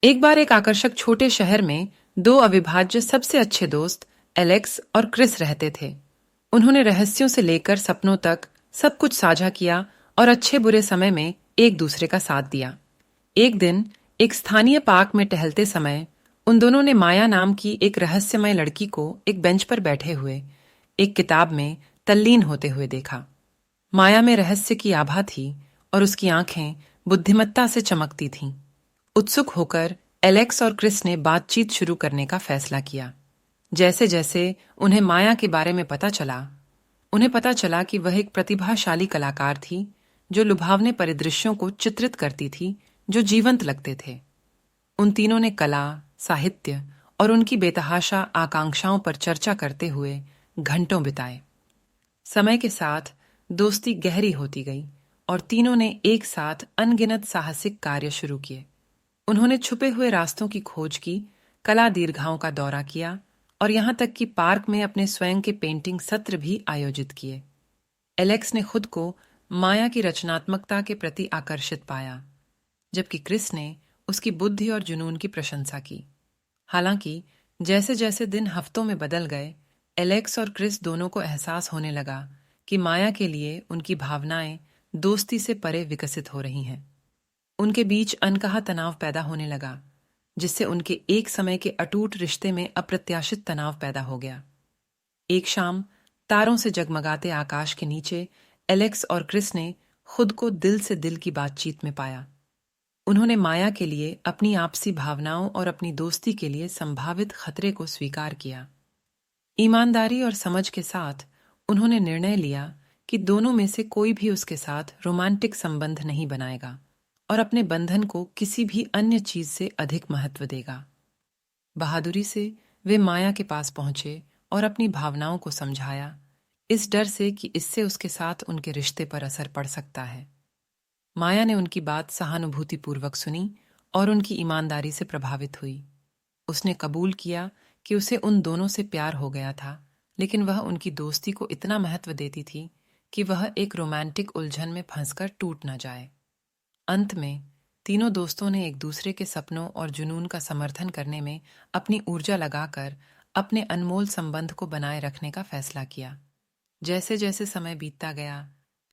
एक बार एक आकर्षक छोटे शहर में दो अविभाज्य सबसे अच्छे दोस्त एलेक्स और क्रिस रहते थे। उन्होंने रहस्यों से लेकर सपनों तक सब कुछ साझा किया और अच्छे बुरे समय में एक दूसरे का साथ दिया। एक दिन एक स्थानीय पार्क में टहलते समय उन दोनों ने माया नाम की एक रहस्यमय लड़की को एक बेंच पर बैठे हुए एक किताब में तल्लीन होते हुए देखा। माया में रहस्य की आभा थी और उसकी आंखें बुद्धिमत्ता से चमकती थीं। उत्सुक होकर एलेक्स और क्रिस ने बातचीत शुरू करने का फैसला किया। जैसे जैसे उन्हें माया के बारे में उन्हें पता चला कि वह एक प्रतिभाशाली कलाकार थी जो लुभावने परिदृश्यों को चित्रित करती थी जो जीवंत लगते थे। उन तीनों ने कला, साहित्य और उनकी बेतहाशा आकांक्षाओं पर चर्चा करते हुए घंटों बिताए। समय के साथ दोस्ती गहरी होती गई और तीनों ने एक साथ अनगिनत साहसिक कार्य शुरू किए। उन्होंने छुपे हुए रास्तों की खोज की, कला दीर्घाओं का दौरा किया और यहां तक कि पार्क में अपने स्वयं के पेंटिंग सत्र भी आयोजित किए। एलेक्स ने खुद को माया की रचनात्मकता के प्रति आकर्षित पाया, जबकि क्रिस ने उसकी बुद्धि और जुनून की प्रशंसा की। हालांकि जैसे जैसे दिन हफ्तों में बदल गए, एलेक्स और क्रिस दोनों को एहसास होने लगा कि माया के लिए उनकी भावनाएं दोस्ती से परे विकसित हो रही हैं। उनके बीच अनकहा तनाव पैदा होने लगा, जिससे उनके एक समय के अटूट रिश्ते में अप्रत्याशित तनाव पैदा हो गया। एक शाम तारों से जगमगाते आकाश के नीचे एलेक्स और क्रिस ने खुद को दिल से दिल की बातचीत में पाया। उन्होंने माया के लिए अपनी आपसी भावनाओं और अपनी दोस्ती के लिए संभावित खतरे को स्वीकार किया। ईमानदारी और समझ के साथ उन्होंने निर्णय लिया कि दोनों में से कोई भी उसके साथ रोमांटिक संबंध नहीं बनाएगा और अपने बंधन को किसी भी अन्य चीज से अधिक महत्व देगा। बहादुरी से वे माया के पास पहुंचे और अपनी भावनाओं को समझाया, इस डर से कि इससे उसके साथ उनके रिश्ते पर असर पड़ सकता है। माया ने उनकी बात सहानुभूतिपूर्वक सुनी और उनकी ईमानदारी से प्रभावित हुई। उसने कबूल किया कि उसे उन दोनों से प्यार हो गया था, लेकिन वह उनकी दोस्ती को इतना महत्व देती थी कि वह एक रोमांटिक उलझन में फंसकर टूट न जाए। अंत में तीनों दोस्तों ने एक दूसरे के सपनों और जुनून का समर्थन करने में अपनी ऊर्जा लगाकर अपने अनमोल संबंध को बनाए रखने का फैसला किया। जैसे जैसे समय बीतता गया,